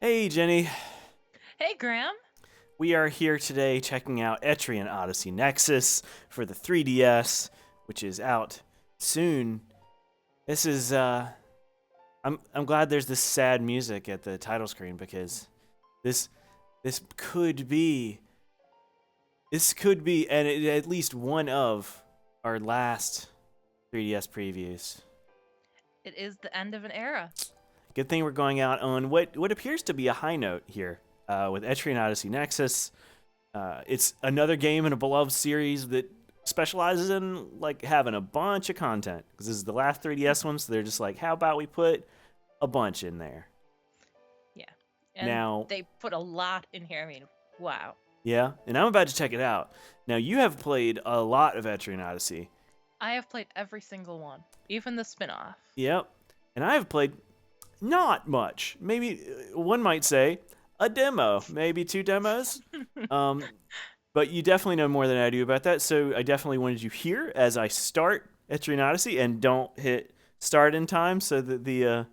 Hey, Jenny. Hey, Graham. We are here today checking out Etrian Odyssey Nexus for the 3DS, which is out soon. This is I'm glad there's this sad music at the title screen because this this could be at least one of our last 3DS previews. It is the end of an era. Good thing we're going out on what appears to be a high note here with Etrian Odyssey Nexus. It's another game in a beloved series that specializes in like having a bunch of content because this is the last 3DS one, so they're just like, how about we put a bunch in there? Yeah. And Now, they put a lot in here. I mean, wow. yeah, and I'm about to check it out. Now, you have played a lot of Etrian Odyssey. I have played every single one, even the spin-off. Yep, and I have played not much. Maybe one might say a demo, maybe two demos. um, but you definitely know more than I do about that, so I definitely wanted you here as I start Etrian Odyssey and don't hit start in time so that the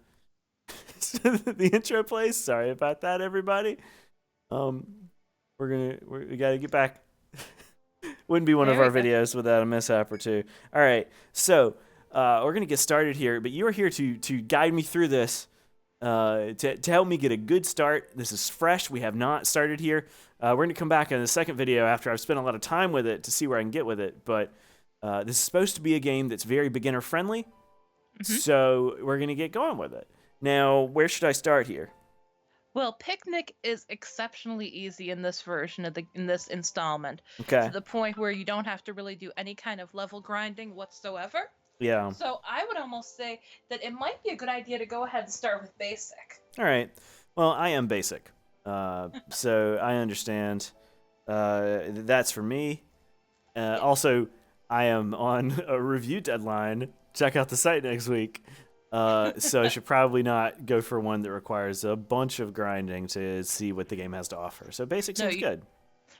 so that the intro plays. Sorry about that, everybody. Um, we gotta get back. Wouldn't be one of There our we go. videos without a mishap or two. All right, so we're gonna get started here, but you are here to guide me through this, to help me get a good start. This is fresh. We have not started here. We're gonna come back in the second video after I've spent a lot of time with it to see where I can get with it. But this is supposed to be a game that's very beginner friendly, so we're gonna get going with it. Now, where should I start here? Well, Picnic is exceptionally easy in this version of in this installment, Okay. to the point where you don't have to really do any kind of level grinding whatsoever. Yeah. So I would almost say that it might be a good idea to go ahead and start with basic. All right. Well, I am basic, so I understand. That's for me. Also, I am on a review deadline. Check out the site next week. So I should probably not go for one that requires a bunch of grinding to see what the game has to offer. So basic No, seems good.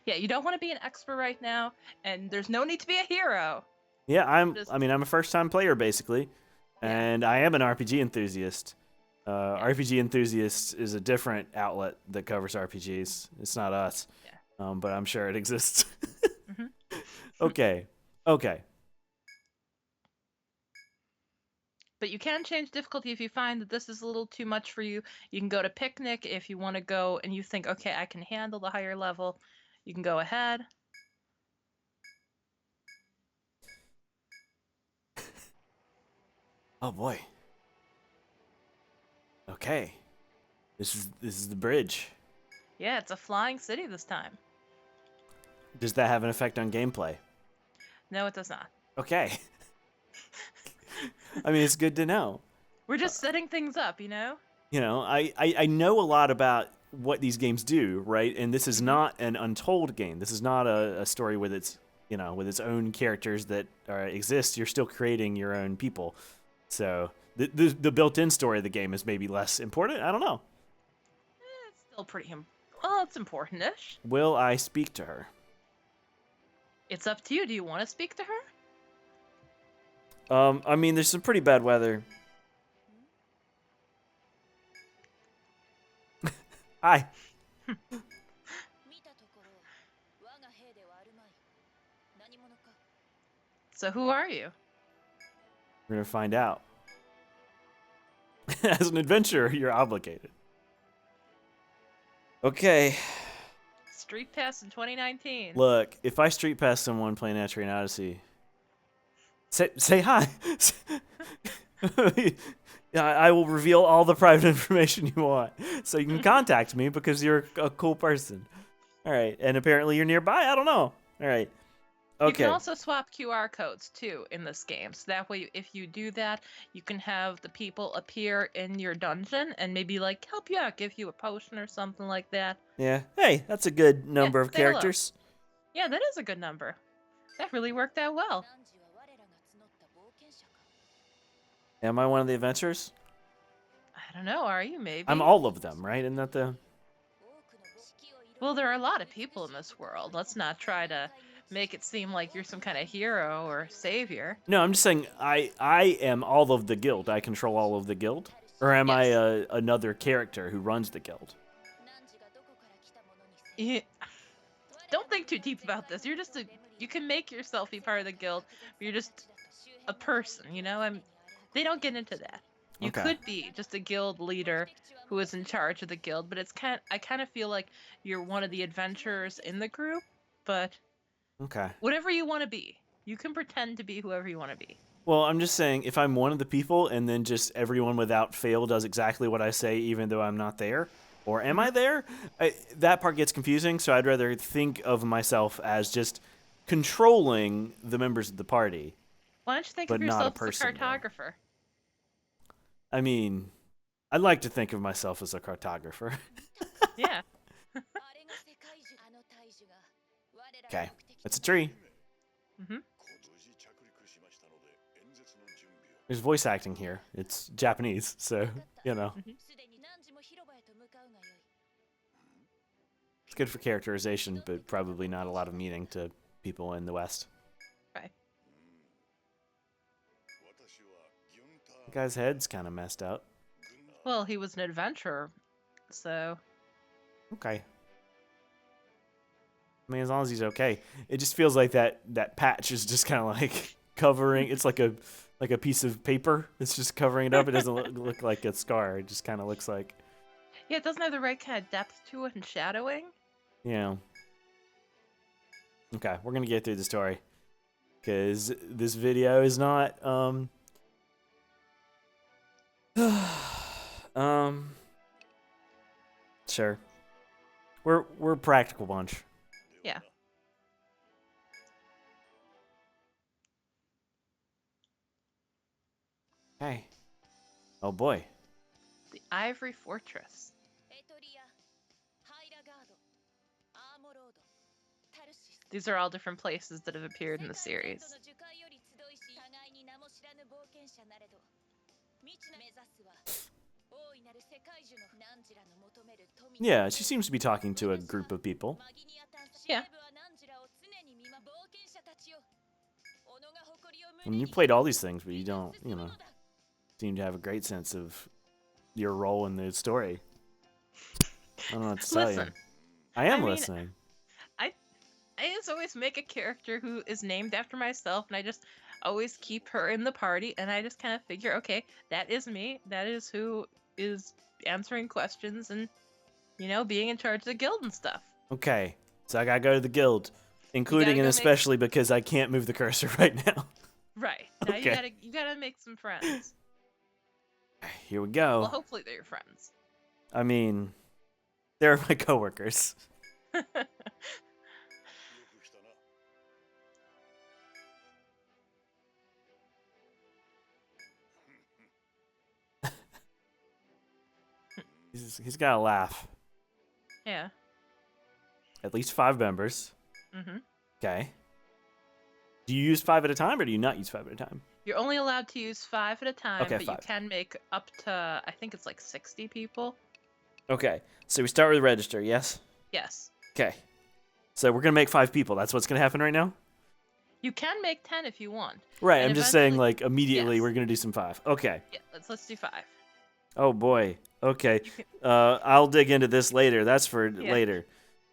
yeah, you don't want to be an expert right now, and there's no need to be a hero. Yeah, Just I'm a first-time player basically, yeah. and I am an RPG enthusiast. RPG enthusiast is a different outlet that covers RPGs. It's not us, Yeah. but I'm sure it exists. hmm Okay, okay. But you can change difficulty if you find that this is a little too much for you. You can go to Picnic if you want to go and you think, okay, I can handle the higher level. You can go ahead. Oh boy. Okay. This is the bridge. Yeah, it's a flying city this time. Does that have an effect on gameplay? No, it does not. Okay. I mean, it's good to know. We're just setting things up, you know? You know, I know a lot about what these games do, right? And this is not an untold game. This is not a story with its, with its own characters that exist. You're still creating your own people. So the built-in story of the game is maybe less important. I don't know. It's still well, it's important-ish. Will I speak to her? It's up to you. Do you want to speak to her? I mean, there's some pretty bad weather. Hi. So who are you? We're gonna find out. As an adventurer, you're obligated. Okay. Street Pass in 2019. Look, if I street pass someone playing Etrian Odyssey, say hi. Yeah, I will reveal all the private information you want, so you can contact me because you're a cool person. All right, and apparently you're nearby. I don't know. All right. You Okay. can also swap QR codes too in this game. So that way, if you do that, you can have the people appear in your dungeon and maybe like help you out, give you a potion or something like that. Yeah. Hey, that's a good number of say hello. characters. Yeah, that is a good number. That really worked out well. Am I one of the adventurers? I don't know, are you maybe? I'm all of them, right? Isn't that the... Well, there are a lot of people in this world. Let's not try to make it seem like you're some kind of hero or savior. No, I'm just saying I am all of the guild. I control all of the guild. Or am I Yes. another character who runs the guild? You, don't think too deep about this. You're just you can make yourself be part of the guild, but you're just a person, you know? They don't get into that. You Okay. could be just a guild leader who is in charge of the guild, but I kind of feel like you're one of the adventurers in the group, but Okay. whatever you want to be. You can pretend to be whoever you want to be. Well, I'm just saying, if I'm one of the people and then just everyone without fail does exactly what I say, even though I'm not there, or am I there? That part gets confusing, so I'd rather think of myself as just controlling the members of the party, Why don't you think but of not a yourself as a person there. cartographer? I mean, I'd like to think of myself as a cartographer. Yeah. Okay, that's a tree. Mm-hmm. There's voice acting here. It's Japanese, so, you know. Mm-hmm. It's good for characterization, but probably not a lot of meaning to people in the West. Right. The guy's head's kind of messed up. Well, he was an adventurer, so... Okay. I mean, as long as he's okay. It just feels like that patch is just kind of like covering. It's like a piece of paper. It's just covering it up. It doesn't look like a scar. It just kind of looks like. Yeah, it doesn't have the right kind of depth to it and shadowing. Yeah. Okay, we're gonna get through the story because this video is not Sure. We're a practical bunch. Yeah. Hey. Oh boy. The Ivory Fortress. These are all different places that have appeared in the series. Yeah, she seems to be talking to a group of people. Yeah. I mean, you played all these things, but you don't, seem to have a great sense of your role in the story. I don't know what to tell you. Listen. I am I mean, listening. I just always make a character who is named after myself, and I just always keep her in the party, and I just kind of figure, okay, that is me. That is who is answering questions and, being in charge of the guild and stuff. Okay, so I gotta go to the guild, including and especially because I can't move the cursor right now. Right. Now Okay. you gotta make some friends. Here we go. Well, hopefully they're your friends. I mean, they're my coworkers. He's got to laugh. Yeah. At least 5 members. Mm-hmm. Okay. Do you use 5 at a time, or do you not use 5 at a time? You're only allowed to use 5 at a time, Okay, but 5. you can make up to, I think it's like 60 people. Okay, so we start with the register, yes? Yes. Okay. So we're going to make 5 people. That's what's going to happen right now? You can make 10 if you want. Right, And I'm just saying, eventually- like, immediately Yes. we're going to do some 5. Okay. Yeah, let's do 5. Oh, boy. Okay. I'll dig into this later. That's for later.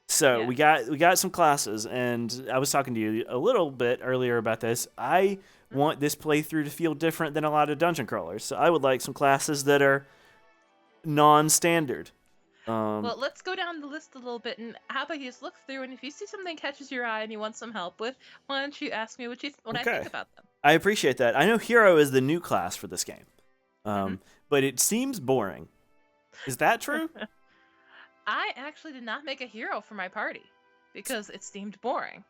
So Yeah. we got some classes, and I was talking to you a little bit earlier about this. I want this playthrough to feel different than a lot of dungeon crawlers. So I would like some classes that are non-standard. Well, let's go down the list a little bit, and how about you just look through, and if you see something catches your eye and you want some help with, why don't you ask me what I think about them? I appreciate that. I know Hero is the new class for this game, but it seems boring. Is that true? I actually did not make a hero for my party because it seemed boring.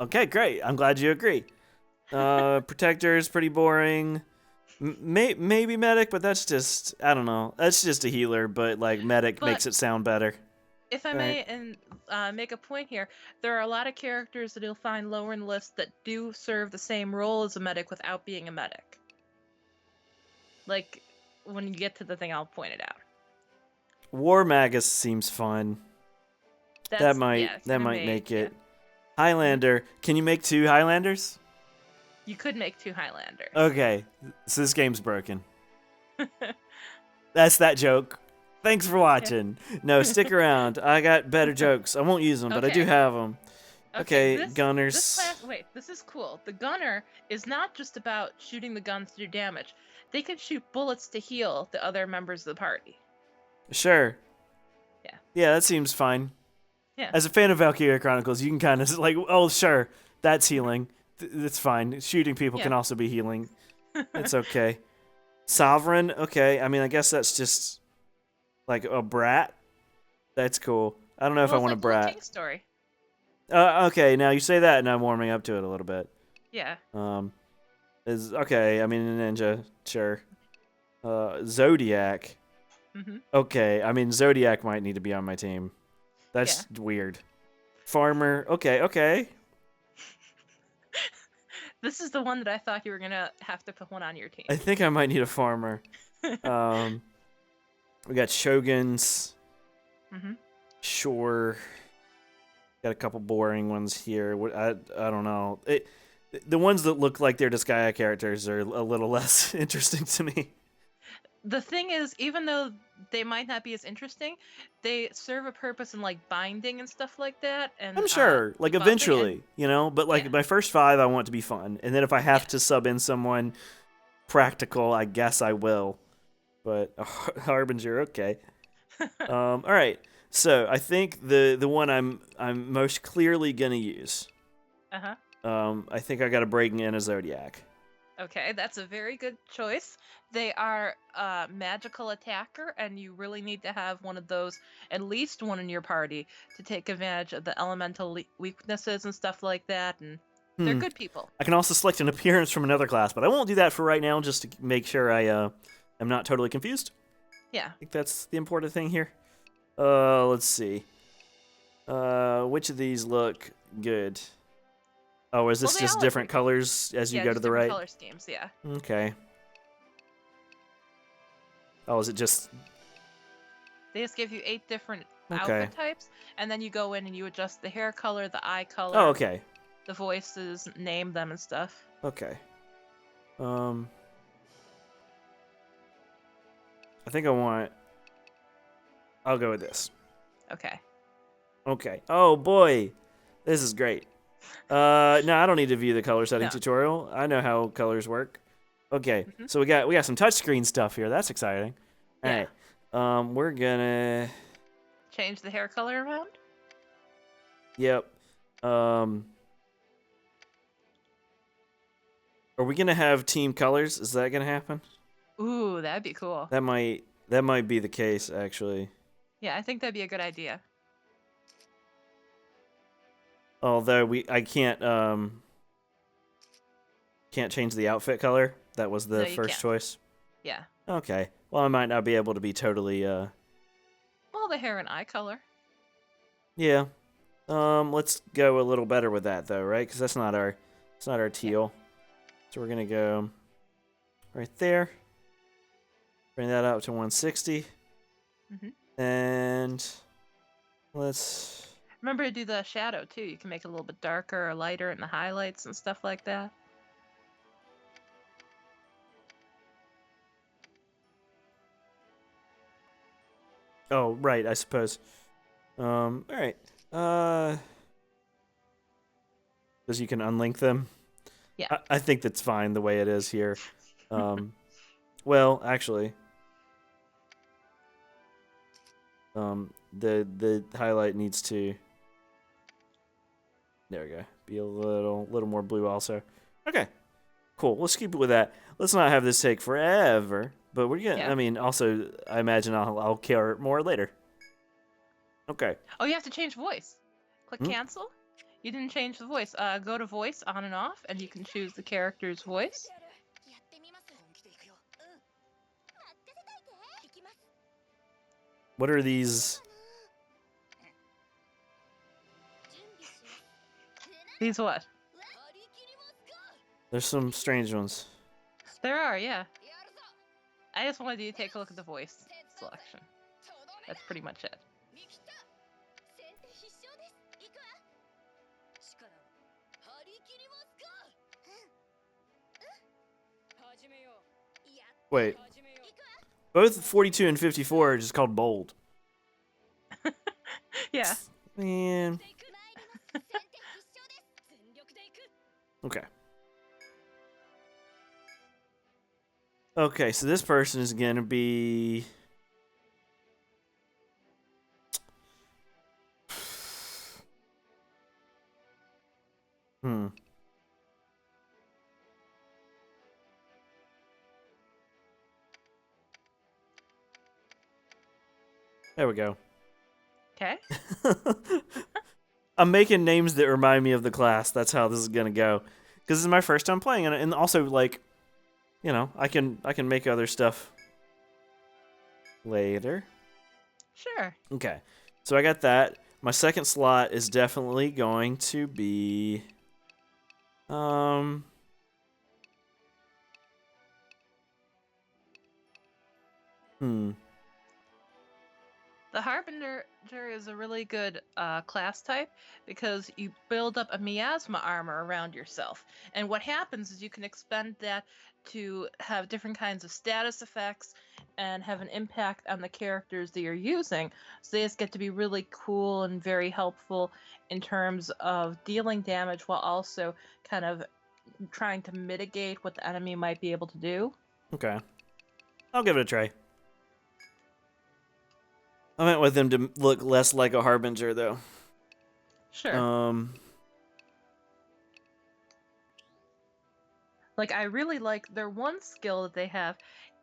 Okay, great. I'm glad you agree. Protector is pretty boring. Maybe medic, but that's just, I don't know. That's just a healer, but like medic makes it sound better. If I may and make a point here, there are a lot of characters that you'll find lower in the list that do serve the same role as a medic without being a medic. Like, when you get to the thing, I'll point it out. War Magus seems fun. That might make it. Yeah. Highlander. Can you make 2 Highlanders? You could make 2 Highlanders. Okay, so this game's broken. That's that joke. Thanks for watching. No, stick around. I got better jokes. I won't use them, but I do Okay. have them. Okay, This gunners. class. Wait, this is cool. The gunner is not just about shooting the guns to do damage. They can shoot bullets to heal the other members of the party. Sure. Yeah. Yeah, that seems fine. Yeah. As a fan of Valkyria Chronicles, you can kind of like, oh, sure, that's healing. That's fine. Shooting people can Yeah. also be healing. It's okay. Sovereign. Okay. I mean, I guess that's just like a brat. That's cool. I don't know if I Well, it's want a like the little brat. King story. Okay, now you say that, and I'm warming up to it a little bit. Yeah. Is okay. I mean, a ninja, sure. Zodiac. Mhm. Okay, I mean, Zodiac might need to be on my team. That's weird. Farmer. Okay. This is the one that I thought you were gonna have to put one on your team. I think I might need a farmer. We got shoguns. Mhm. Sure. Got a couple boring ones here. I don't know. The ones that look like they're Disgaea characters are a little less interesting to me. The thing is, even though they might not be as interesting, they serve a purpose in like binding and stuff like that. And I'm sure, like debuffing eventually, and- you know. But like Yeah. my first 5, I want to be fun, and then if I have to sub in someone practical, I guess I will. But Harbinger, okay. All right. So I think the one I'm most clearly gonna use. I think I got to bring in a Zodiac. Okay, that's a very good choice. They are a magical attacker, and you really need to have one of those, at least one in your party, to take advantage of the elemental weaknesses and stuff like that. And they're good people. I can also select an appearance from another class, but I won't do that for right now, just to make sure I am not totally confused. Yeah. I think that's the important thing here. Let's see. Which of these look good? Oh, is this Well, they just all look different pretty cool. colors as you Yeah, go just to the different right? color schemes, yeah. Okay. Oh, is it just... They just give you 8 different Okay. outfit types, and then you go in and you adjust the hair color, the eye color, Oh, okay. the voices, name them and stuff. Okay. I think I'll go with this. Okay. Okay. Oh boy, this is great. No, I don't need to view the color setting No. tutorial. I know how colors work. Okay, so we got some touchscreen stuff here. That's exciting. All Yeah. right. We're gonna. Change the hair color around? Yep. Are we gonna have team colors? Is that gonna happen? Ooh, that'd be cool. That might be the case actually. Yeah, I think that'd be a good idea. Although I can't change the outfit color. That was the No, you first can't. choice. Yeah. Okay. Well, I might not be able to be totally Well, the hair and eye color. yeah. Let's go a little better with that though, right? Because it's not our teal. So we're gonna go right there. Bring that up to 160. And let's. Remember to do the shadow too. You can make it a little bit darker or lighter in the highlights and stuff like that. Oh, right. I suppose. All right. Because you can unlink them. Yeah. I think that's fine the way it is here. Well, actually, the highlight needs to. There we go. Be a little more blue also. Okay. Cool. Let's keep it with that. Let's not have this take forever. But we're gonna. Yeah. I mean, also, I imagine I'll care more later. Okay. Oh, you have to change voice. Click cancel. You didn't change the voice. Go to voice on and off, and you can choose the character's voice. What are these? These what? There's some strange ones. There are, yeah. I just wanted you to take a look at the voice selection. That's pretty much it. Wait. Both 42 and 54 are just called bold. Yeah. Man. Okay. Okay, so this person is gonna be. Hmm. There we go. Okay. I'm making names that remind me of the class. That's how this is gonna go. Because this is my first time playing it, and also like, you know, I can make other stuff later. Sure. Okay, so I got that. My second slot is definitely going to be, hmm. The Harbinger is a really good class type because you build up a miasma armor around yourself. And what happens is you can expend that to have different kinds of status effects and have an impact on the characters that you're using. So they just get to be really cool and very helpful in terms of dealing damage while also kind of trying to mitigate what the enemy might be able to do. Okay, I'll give it a try. I went with them to look less like a harbinger, though. Sure. Like, I really like their one skill that they have.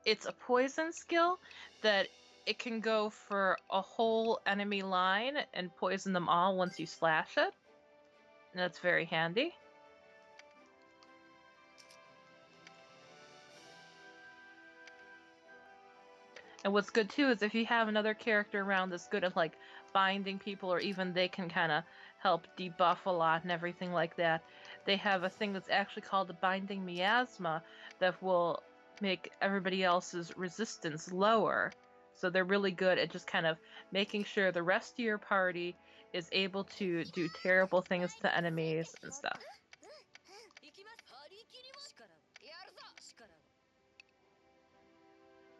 It's a poison skill that it can go for a whole enemy line and poison them all once you slash it. And that's very handy. And what's good too is if you have another character around that's good at like binding people, or even they can kind of help debuff a lot and everything like that. They have a thing that's actually called the binding miasma that will make everybody else's resistance lower. So they're really good at just kind of making sure the rest of your party is able to do terrible things to enemies and stuff.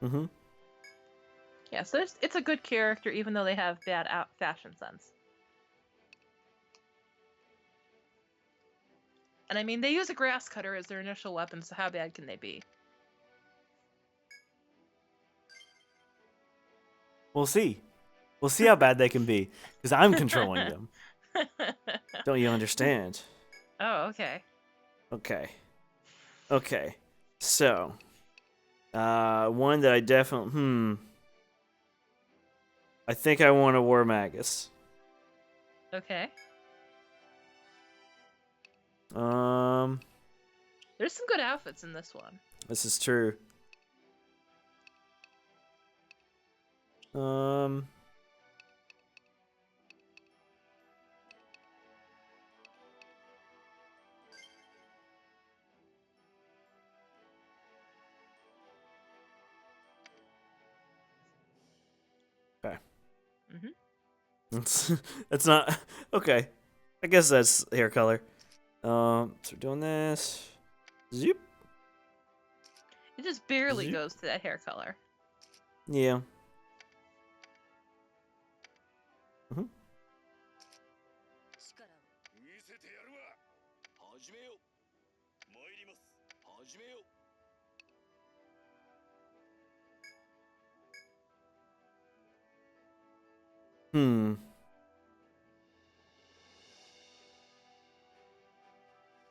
Mm-hmm. Yeah, so it's a good character even though they have bad fashion sense. And I mean, they use a grass cutter as their initial weapon, so how bad can they be? We'll see. We'll see how bad they can be, because I'm controlling them. Don't you understand? Oh, okay. Okay. Okay. So, one that I definitely, I think I want a War Magus. Okay. There's some good outfits in this one. This is true. Okay. That's not okay. I guess that's hair color. So we're doing this. Zoop. It just barely Zoop. goes to that hair color. Yeah.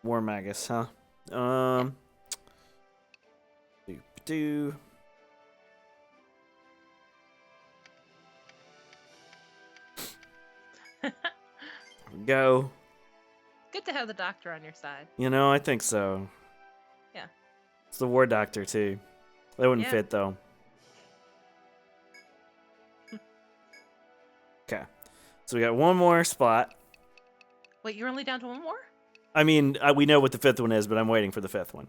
War Magus, huh? Do. Go. Good to have the doctor on your side. You know, I think so. Yeah. It's the War Doctor too. That wouldn't Yeah. fit though. Okay. So we got one more spot. Wait, you're only down to one more? I mean, we know what the fifth one is, but I'm waiting for the fifth one.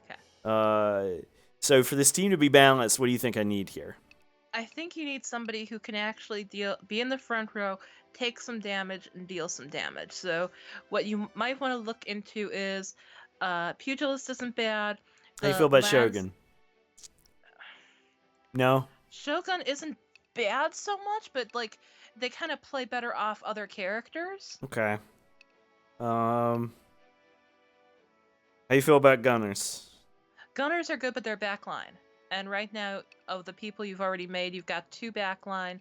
Okay. So for this team to be balanced, what do you think I need here? I think you need somebody who can actually be in the front row, take some damage, and deal some damage. So what you might want to look into is Pugilist isn't bad. How you feel about Shogun? No? Shogun isn't bad so much, but like they kind of play better off other characters. Okay. How you feel about Gunners? Gunners are good, but they're backline. And right now, of the people you've already made, you've got 2 backline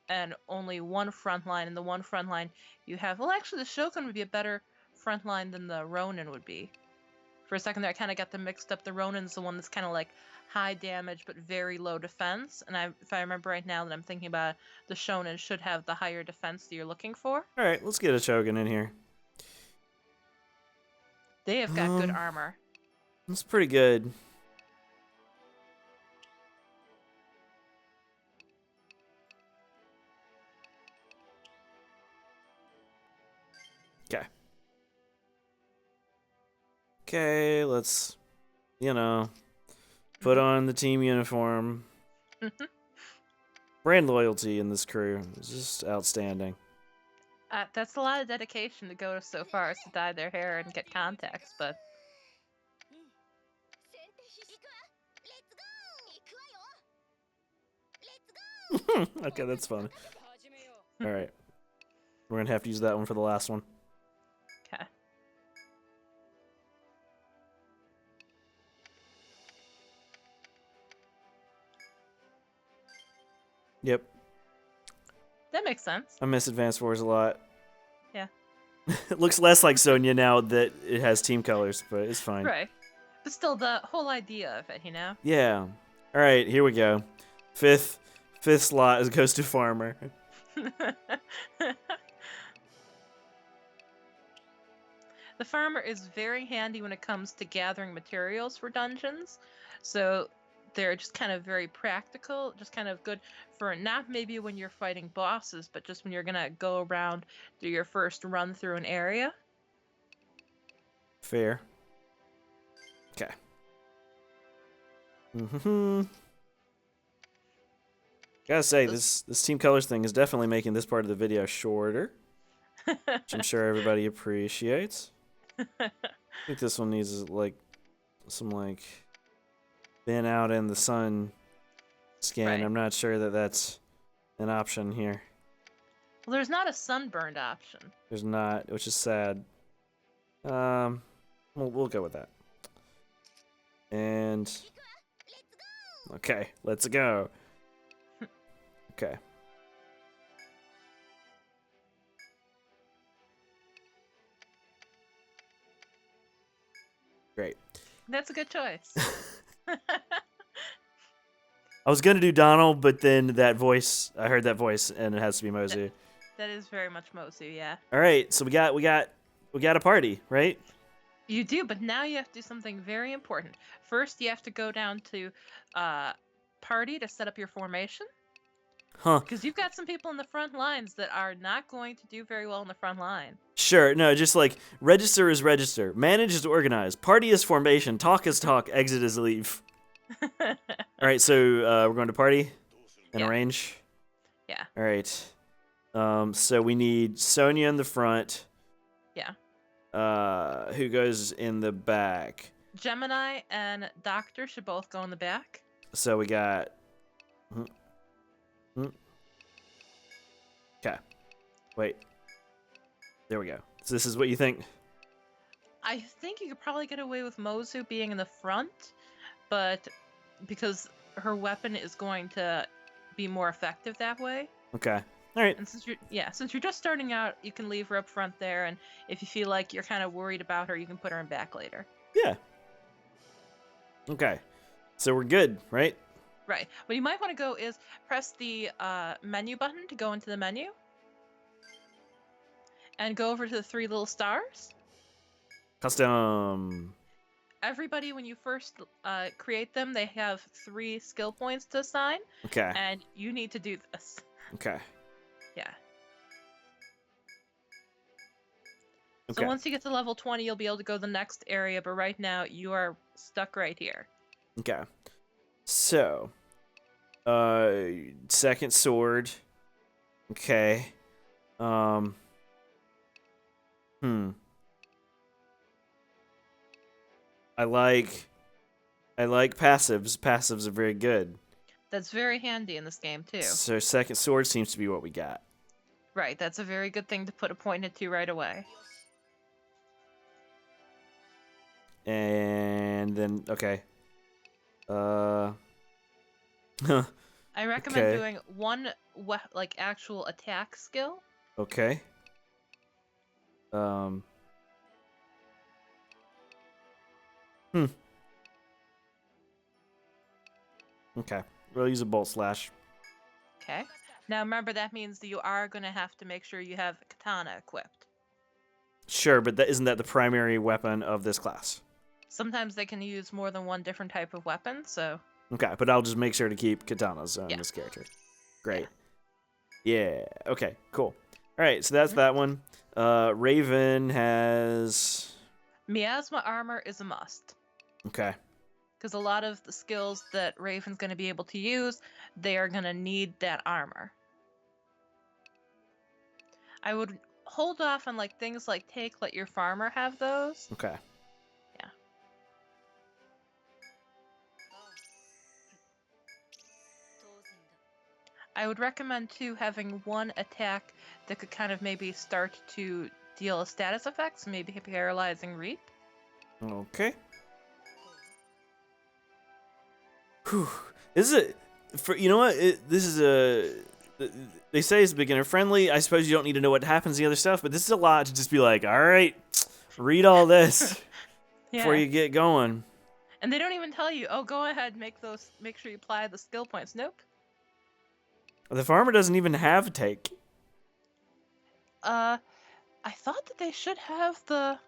and only 1 frontline. And the 1 frontline you have, well, actually, the Shogun would be a better frontline than the Ronin would be. For a second there, I kind of got them mixed up. The Ronin's the one that's kind of like high damage but very low defense. And if I remember right now that I'm thinking about it, the Shonen should have the higher defense that you're looking for. All right, let's get a Shogun in here. They have got good armor. That's pretty good. Okay. Okay, let's, put on the team uniform. Brand loyalty in this crew is just outstanding. That's a lot of dedication to go so far as to dye their hair and get contacts, but... Okay, that's fun. Alright. We're gonna have to use that one for the last one. Okay. Yep. That makes sense. I miss Advanced Wars a lot. Yeah. It looks less like Sonya now that it has team colors, but it's fine. Right. But still, the whole idea of it, Yeah. Alright, here we go. Fifth slot goes to Farmer. The farmer is very handy when it comes to gathering materials for dungeons. So they're just kind of very practical, just kind of good for not maybe when you're fighting bosses, but just when you're going to go around, do your first run through an area. Fair. Okay. Gotta say, this team colors thing is definitely making this part of the video shorter, which I'm sure everybody appreciates. I think this one needs some been out in the sun skin. Right. I'm not sure that that's an option here. Well, there's not a sunburned option. There's not, which is sad. We'll go with that. And okay, let's go. Okay. Great. That's a good choice. I was gonna do Donald, but then I heard that voice, and it has to be Mozu. That is very much Mozu, yeah. All right, so we got a party, right? You do, but now you have to do something very important. First, you have to go down to party to set up your formation. Huh. Because you've got some people in the front lines that are not going to do very well in the front line. Sure, no, just like register is register, manage is organize, party is formation, talk is talk, exit is leave. All right, so we're going to party and arrange. Yeah. All right. So we need Sonya in the front. Yeah. Who goes in the back? Gemini and Doctor should both go in the back. So we got. Okay. Wait. There we go. So this is what you think? I think you could probably get away with Mozu being in the front, but because her weapon is going to be more effective that way. Okay. All right. And since you're just starting out, you can leave her up front there, and if you feel like you're kind of worried about her, you can put her in back later. Yeah. Okay. So we're good, right? Right. What you might want to go is press the menu button to go into the menu. And go over to the 3 little stars. Custom. Everybody, when you first create them, they have 3 skill points to assign. Okay. And you need to do this. Okay. Yeah. Okay. So once you get to level 20, you'll be able to go to the next area, but right now you are stuck right here. Okay. So, second sword. Okay. I like passives. Passives are very good. That's very handy in this game too. So second sword seems to be what we got. Right, that's a very good thing to put a point into right away. And then, okay. Huh. I recommend Okay. doing one like actual attack skill. Okay. Okay. We'll use a bolt slash. Okay. Now remember that means that you are going to have to make sure you have katana equipped. Sure, but isn't that the primary weapon of this class? Sometimes they can use more than one different type of weapon, so... Okay, but I'll just make sure to keep katanas on Yeah. this character. Great. Yeah. Okay, cool. All right, so that's that one. Raven has... Miasma armor is a must. Okay. Because a lot of the skills that Raven's going to be able to use, they are going to need that armor. I would hold off on like things like let your farmer have those. Okay. Yeah. I would recommend too having one attack that could kind of maybe start to deal a status effect, so maybe paralyzing reap. Okay. Whew. This is you know what? This is they say it's beginner friendly. I suppose you don't need to know what happens in the other stuff, but this is a lot to just be like, all right, read all this before you get going. And they don't even tell you, oh, go ahead, make sure you apply the skill points. Nope. The farmer doesn't even have a take. I thought that they should have the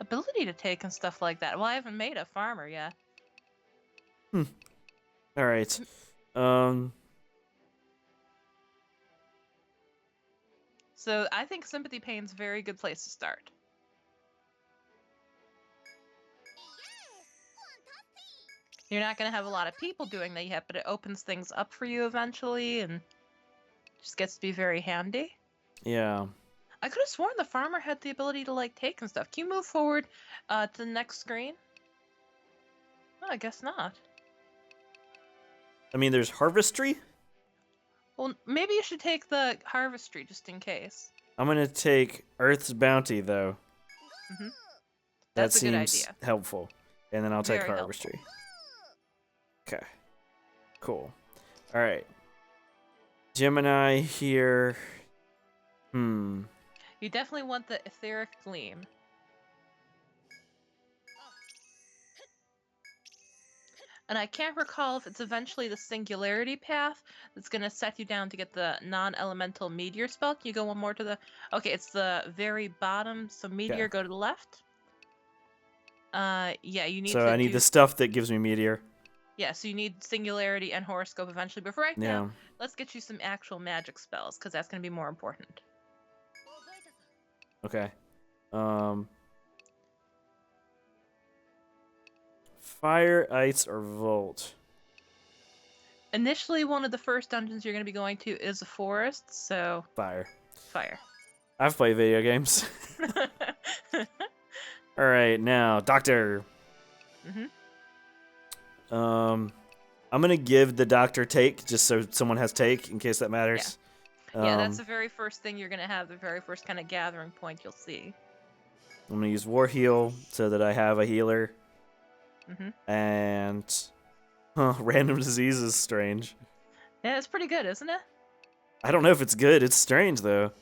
ability to take and stuff like that. Well, I haven't made a farmer yet. All right. So I think Sympathy Pain's a very good place to start. You're not going to have a lot of people doing that yet, but it opens things up for you eventually and just gets to be very handy. Yeah. I could have sworn the farmer had the ability to like take and stuff. Can you move forward to the next screen? Oh, I guess not. I mean, there's harvestry. Well, maybe you should take the harvestry just in case. I'm gonna take Earth's Bounty though. Mm-hmm. That That's a good seems idea. helpful. And then I'll take Very harvestry. Okay. Cool. All right. Gemini here. You definitely want the etheric gleam. And I can't recall if it's eventually the singularity path that's going to set you down to get the non-elemental meteor spell. Can you go one more to the... Okay, it's the very bottom. So meteor, go to the left. Yeah, you need So I need the stuff that gives me meteor. Yeah, so you need singularity and horoscope eventually. But for right now, let's get you some actual magic spells, because that's going to be more important. Okay. Fire, ice, or volt? Initially, one of the first dungeons you're going to be going to is a forest, so... Fire. Fire. I've played video games. All right, now, Doctor. I'm gonna give the Doctor take, just so someone has take, in case that matters. Yeah, that's the very first thing you're going to have, the very first kind of gathering point you'll see. I'm gonna use War Heal so that I have a healer. And random disease is strange. Yeah, it's pretty good, isn't it? I don't know if it's good. It's strange though.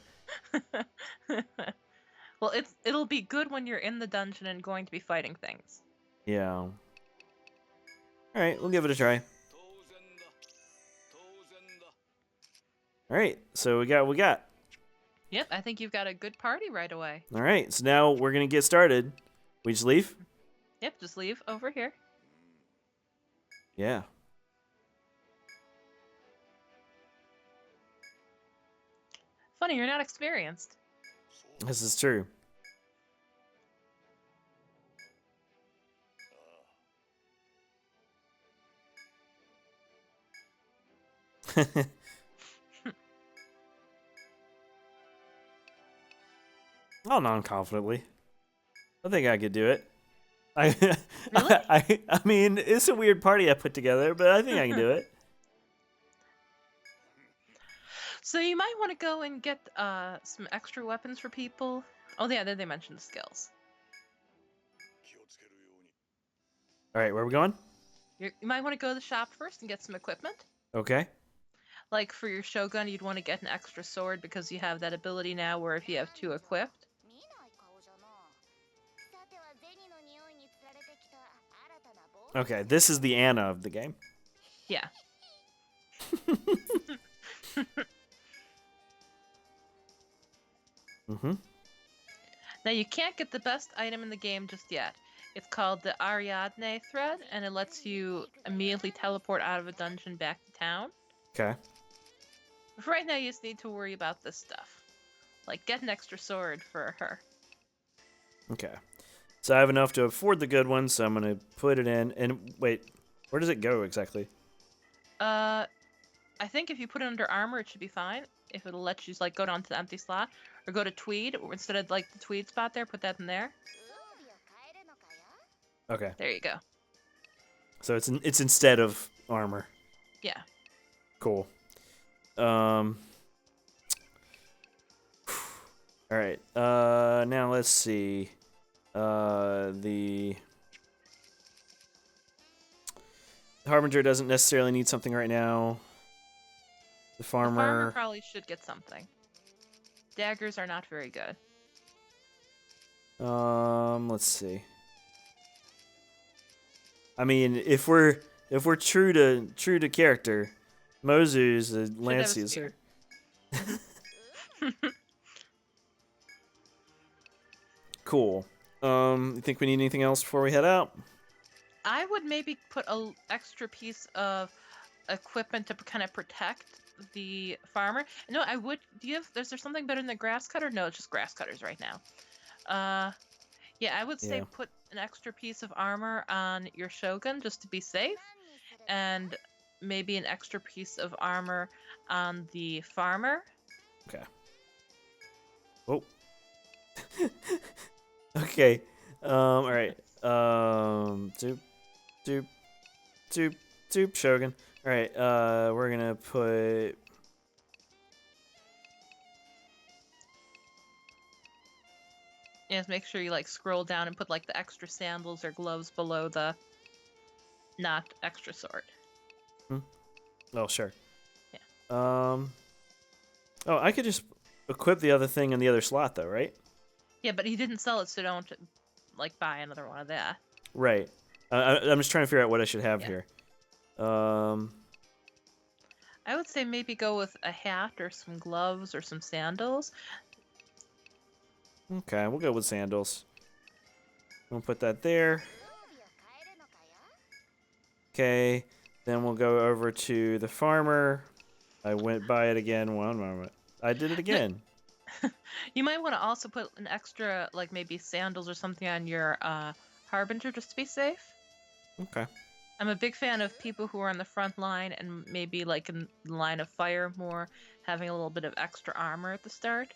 Well, it'll be good when you're in the dungeon and going to be fighting things. Yeah. All right, we'll give it a try. All right, so we got. Yep, I think you've got a good party right away. All right, so now we're gonna get started. We just leave? Yep, just leave over here. Yeah. Funny, you're not experienced. This is true. Oh, non-confidently. I think I could do it. Really? I mean, it's a weird party I put together, but I think I can do it. So you might want to go and get some extra weapons for people. Oh yeah, then they mentioned the skills. All right, where are we going? You might want to go to the shop first and get some equipment. Okay. Like for your Shogun, you'd want to get an extra sword because you have that ability now where if you have 2 equipped. Okay, this is the Anna of the game. Yeah. Mm-hmm. Now you can't get the best item in the game just yet. It's called the Ariadne thread, and it lets you immediately teleport out of a dungeon back to town. Okay. But for right now, you just need to worry about this stuff. Like, get an extra sword for her. Okay. So I have enough to afford the good one, so I'm going to put it in. And wait, where does it go exactly? I think if you put it under armor, it should be fine. If it'll let you, like, go down to the empty slot. Or go to Tweed, or instead of, like, the Tweed spot there, put that in there. Okay. There you go. So it's instead of armor. Yeah. Cool. All right. Now let's see. The Harbinger doesn't necessarily need something right now. The farmer. The farmer probably should get something. Daggers are not very good. Let's see. I mean, if we're true to character, Mozu's a lance user. Cool. You think we need anything else before we head out? I would maybe put an extra piece of equipment to kind of protect the farmer. No, I would. Is there something better than the grass cutter? No, it's just grass cutters right now. Yeah, I would say put an extra piece of armor on your Shogun just to be safe, and maybe an extra piece of armor on the farmer. Okay. Oh. Okay. All right. Doop, Shogun. All right. We're gonna put. Yeah, just make sure you like scroll down and put like the extra sandals or gloves below the not extra sword. Oh, sure. Yeah. Oh, I could just equip the other thing in the other slot, though, right? Yeah, but he didn't sell it, so don't like buy another one of that. Right. I'm just trying to figure out what I should have here. I would say maybe go with a hat or some gloves or some sandals. Okay, we'll go with sandals. We'll put that there. Okay, then we'll go over to the farmer. I went by it again. 1 moment. I did it again. You might want to also put an extra, like maybe sandals or something on your Harbinger just to be safe. Okay. I'm a big fan of people who are on the front line and maybe like in the line of fire more, having a little bit of extra armor at the start.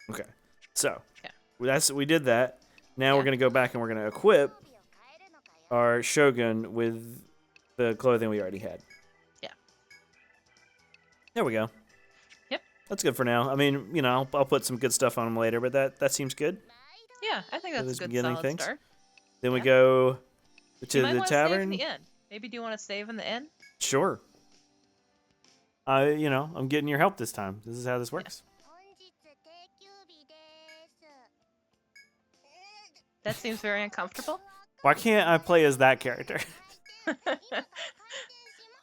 Okay. So, we did that. Now we're going to go back and we're going to equip our Shogun with the clothing we already had. Yeah. There we go. Yep. That's good for now. I mean, you know, I'll put some good stuff on them later, but that seems good. Yeah, I think that's a good solid start. Then we go to you might the want tavern. To save in the inn. Maybe do you want to save in the inn? Sure. I'm getting your help this time. This is how this works. Yeah. That seems very uncomfortable. Why can't I play as that character?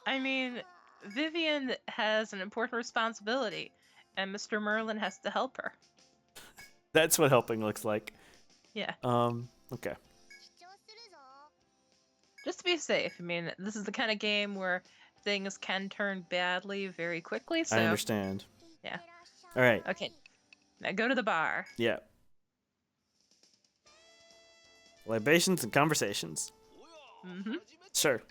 I mean, Vivian has an important responsibility, and Mr. Merlin has to help her. That's what helping looks like. Yeah. Okay. Just to be safe. I mean, this is the kind of game where things can turn badly very quickly, so... I understand. Yeah. All right. Okay. Now go to the bar. Yeah. Libations and conversations. Mm-hmm. Sure.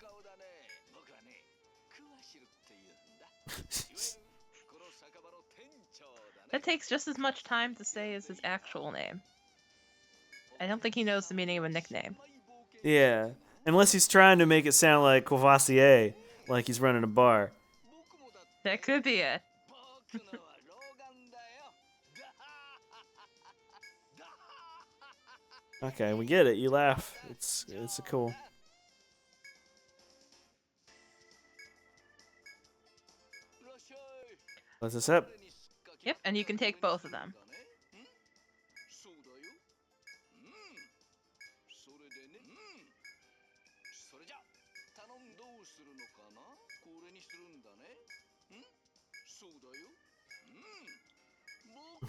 That takes just as much time to say as his actual name. I don't think he knows the meaning of a nickname. Yeah. Unless he's trying to make it sound like Courvoisier, like he's running a bar. That could be it. Okay, we get it. You laugh. It's a cool. What's this up? Yep, and you can take both of them.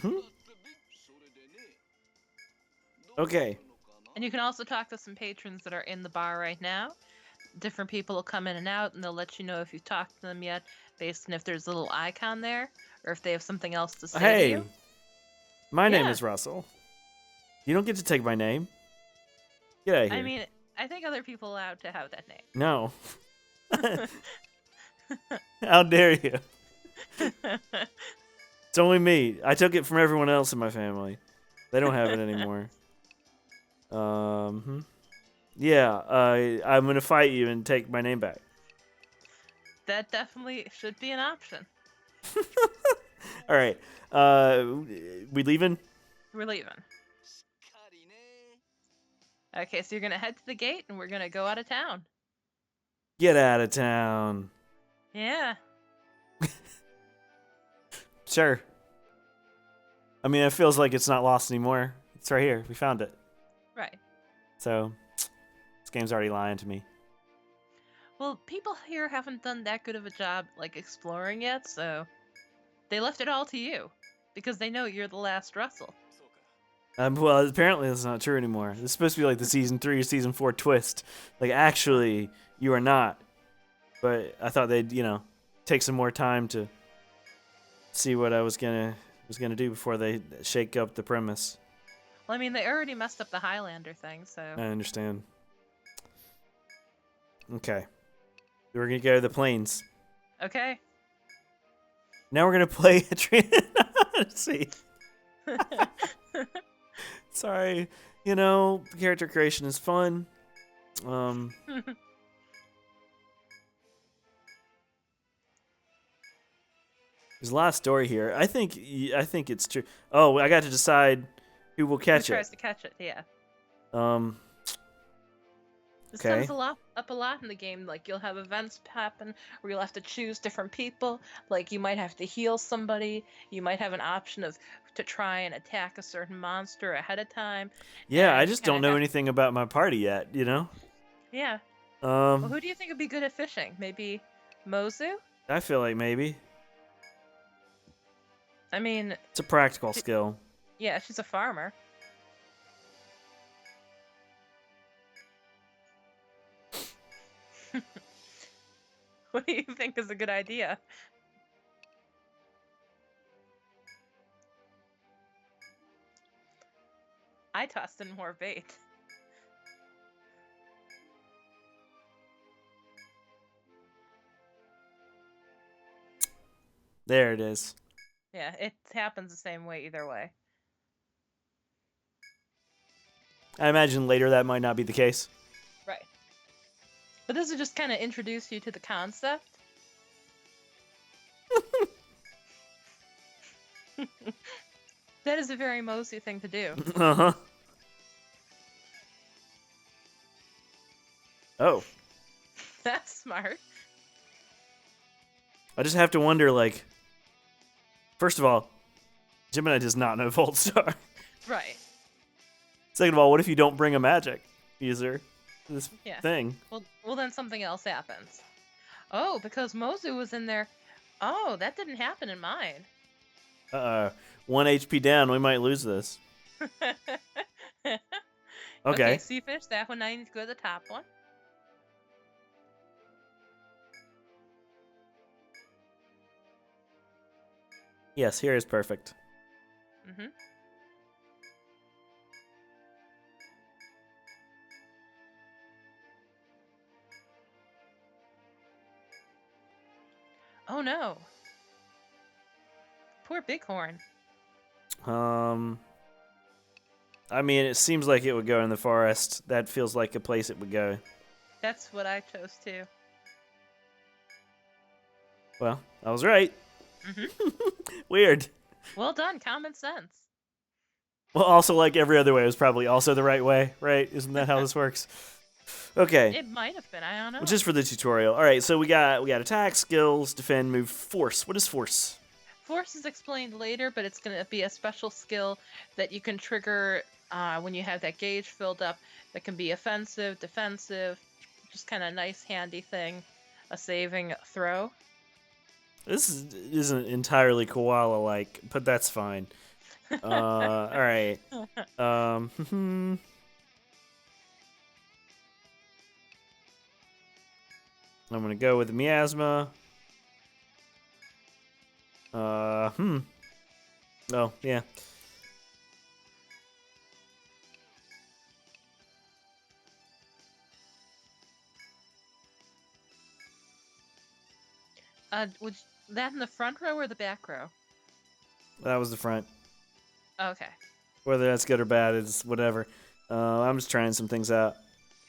Hmm? Okay. And you can also talk to some patrons that are in the bar right now. Different people will come in and out, and they'll let you know if you've talked to them yet, based on if there's a little icon there, or if they have something else to say to Hey, you. my name Yeah. is Russell. You don't get to take my name. Get out of here. I mean, I think other people are allowed to have that name. No. How dare you? It's only me. I took it from everyone else in my family. They don't have it anymore. Yeah, I'm gonna fight you and take my name back. That definitely should be an option. All right. We leaving? We're leaving. Okay, so you're gonna head to the gate, and we're gonna go out of town. Get out of town. Yeah. Sure. I mean, it feels like it's not lost anymore. It's right here. We found it. Right. So, this game's already lying to me. Well, people here haven't done that good of a job, like, exploring yet, so they left it all to you, because they know you're the last Russell. Well, apparently that's not true anymore. This is supposed to be like the season 3 or season 4 twist. Like, actually, you are not. But I thought they'd, take some more time to see what I was gonna do before they shake up the premise. Well, I mean, they already messed up the Highlander thing, so... I understand. Okay. We're gonna go to the plains. Okay. Now we're gonna play Etrian Odyssey. Sorry, character creation is fun. There's a lot of story here. I think it's true. Oh, I got to decide who will catch Who it. tries to catch it, yeah. This Okay. comes up a lot in the game. Like, you'll have events happen where you'll have to choose different people. Like, you might have to heal somebody. You might have an option to try and attack a certain monster ahead of time. Yeah, I And just kinda don't know have- anything about my party yet. Yeah. Well, Um, who do you think would be good at fishing? Maybe Mozu? I feel like maybe I mean, it's a practical skill. yeah, she's a farmer. What do you think is a good idea? I tossed in more bait. There it is. Yeah, it happens the same way either way. I imagine later that might not be the case. Right. But this will just kind of introduce you to the concept. That is a very Mozu thing to do. Uh-huh. Oh. That's smart. I just have to wonder, like, first of all, Gemini does not know Voltstar. Right. Second of all, what if you don't bring a magic user to this Yeah. thing? Well, then something else happens. Oh, because Mozu was in there. Oh, that didn't happen in mine. 1 HP down, we might lose this. Okay. So you finished that one. Now you need to go to the top one. Yes, here is perfect. Mm-hmm. Oh no. Poor Bighorn. I mean, it seems like it would go in the forest. That feels like a place it would go. That's what I chose too. Well, I was right. Mm-hmm. Weird. Well done, common sense. Well, also, like every other way was probably also the right way, right? Isn't that how this works? Okay. It might have been. I don't know. Which is for the tutorial. All right, so we got attack, skills, defend, move, force. What is force? Force is explained later, but it's going to be a special skill that you can trigger when you have that gauge filled up. That can be offensive, defensive, just kind of nice, handy thing. A saving throw. This isn't entirely koala-like, but that's fine. All right. I'm gonna go with the miasma. Oh, yeah. Was that in the front row or the back row? That was the front. Okay. Whether that's good or bad is whatever. I'm just trying some things out.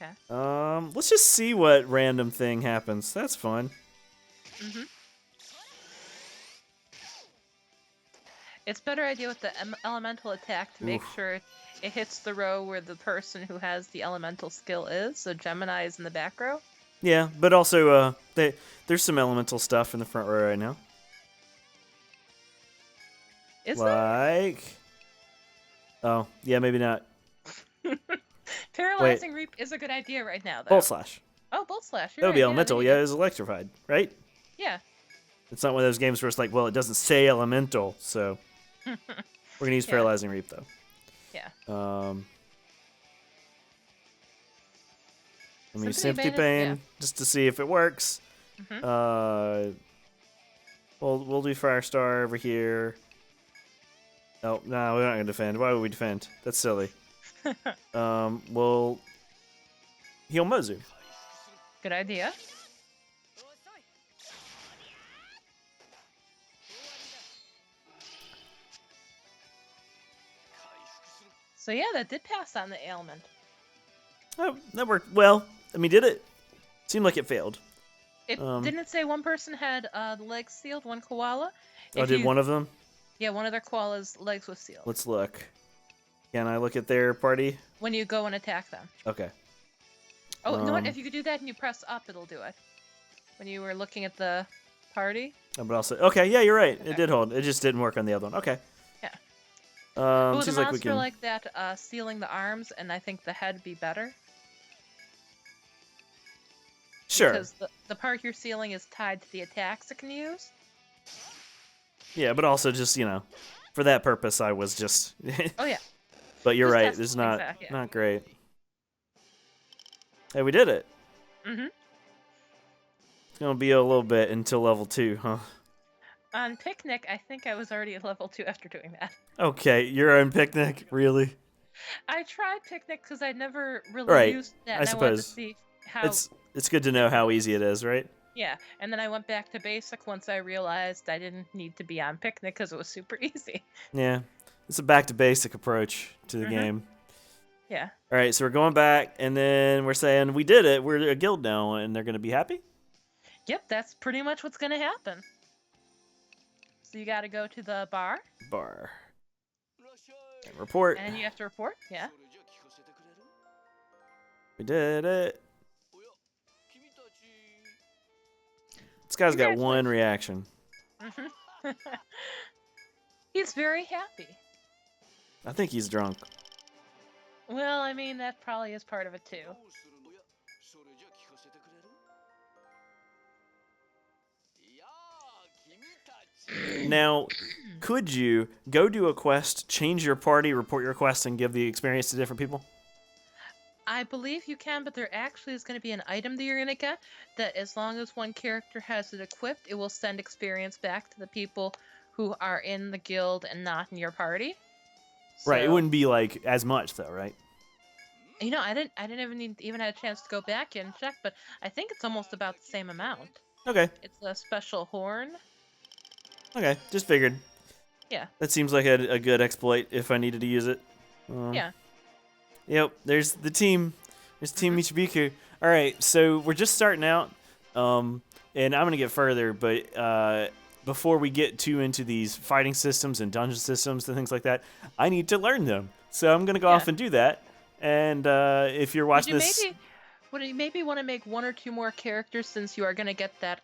Okay. Let's just see what random thing happens. That's fun. Mm-hmm. It's a better idea with the elemental attack to make sure it hits the row where the person who has the elemental skill is. So Gemini is in the back row. Yeah, but also there's some elemental stuff in the front row right now. Is like, oh yeah, maybe not. there? Paralyzing Reap is a good idea right now, though. Bolt slash. Oh, Bolt Slash. That would be elemental. Yeah, it's electrified, right? Yeah. It's not one of those games where it's like, well, it doesn't say elemental, so we're gonna use Paralyzing Reap though. Yeah. Let me use Sympathy Pain just to see if it works. Mm-hmm. We'll do Firestar over here. Oh, no, we're not gonna defend. Why would we defend? That's silly. We'll heal Mozu. Good idea. So yeah, that did pass on the ailment. Oh, that worked well. I mean, did it? Seemed like it failed. It didn't say one person had the legs sealed, one koala. Oh, did one of them? Yeah, one of their koalas' legs was sealed. Let's look. Can I look at their party? When you go and attack them. Okay. Oh, you know what? If you could do that and you press up, it'll do it. When you were looking at the party. Oh, but also, okay, yeah, you're right. Okay. It did hold. It just didn't work on the other one. Okay. Yeah. With seems a like we monster can. like that, sealing the arms, and I think the head be better. Sure. Because the part you're sealing is tied to the attacks it can use. Yeah, but also just, for that purpose, I was just. Oh yeah. But you're Just right. test It's things out, yeah. not great. Hey, we did it. Mm-hmm. It's gonna be a little bit until level 2, huh? On Picnic, I think I was already at level 2 after doing that. Okay, you're on Picnic, really? I tried Picnic because I never really used that, and I wanted to see how. It's good to know how easy it is, right? Yeah, and then I went back to Basic once I realized I didn't need to be on Picnic because it was super easy. Yeah, it's a back to basic approach to the game. Yeah. All right, so we're going back, and then we're saying we did it. We're a guild now, and they're gonna be happy. Yep, that's pretty much what's gonna happen. So you got to go to the bar. And report. And you have to report. Yeah. We did it. This guy's got one reaction. He's very happy. I think he's drunk. Well, I mean, that probably is part of it too. Now, could you go do a quest, change your party, report your quest, and give the experience to different people? I believe you can, but there actually is going to be an item that you're going to get that as long as one character has it equipped, it will send experience back to the people who are in the guild and not in your party. So, Right, it wouldn't be like as much though, right? You know, I didn't even have a chance to go back and check, but I think it's almost about the same amount. Okay. It's a special horn. Okay, just figured. Yeah. That seems like a good exploit if I needed to use it. Yeah. Yep, there's the team It's Team Michibiku. All right, so we're just starting out, and I'm gonna get further, but before we get too into these fighting systems and dungeon systems and things like that, I need to learn them. So I'm gonna go off and do that. And if you're watching this, would you maybe want to make 1 or 2 more characters, since you are gonna get that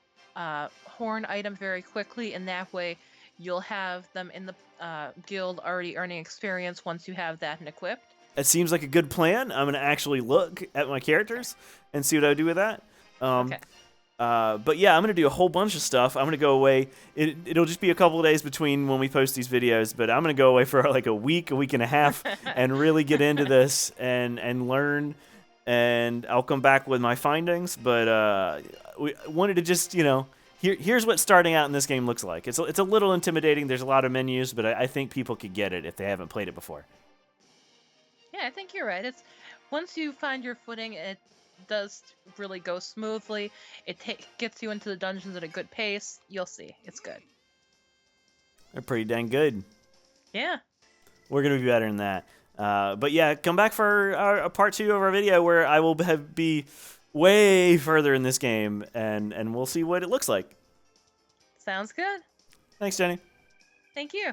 horn item very quickly, and that way you'll have them in the guild already earning experience once you have that and equipped. it seems like a good plan. I'm gonna actually look at my characters and see what I do with that. Okay. But yeah, I'm gonna do a whole bunch of stuff. I'm gonna go away. It'll just be a couple of days between when we post these videos, but I'm gonna go away for like a week and a half, and really get into this and learn. And I'll come back with my findings. But we wanted to just here's what starting out in this game looks like. It's a little intimidating. There's a lot of menus, but I think people could get it if they haven't played it before. Yeah, I think you're right. It's once you find your footing, it does really go smoothly. It gets you into the dungeons at a good pace. You'll see. It's good. They're pretty dang good. Yeah. We're going to be better than that. But yeah, come back for a part 2 of our video where I will be way further in this game, and we'll see what it looks like. Sounds good. Thanks, Jenni. Thank you.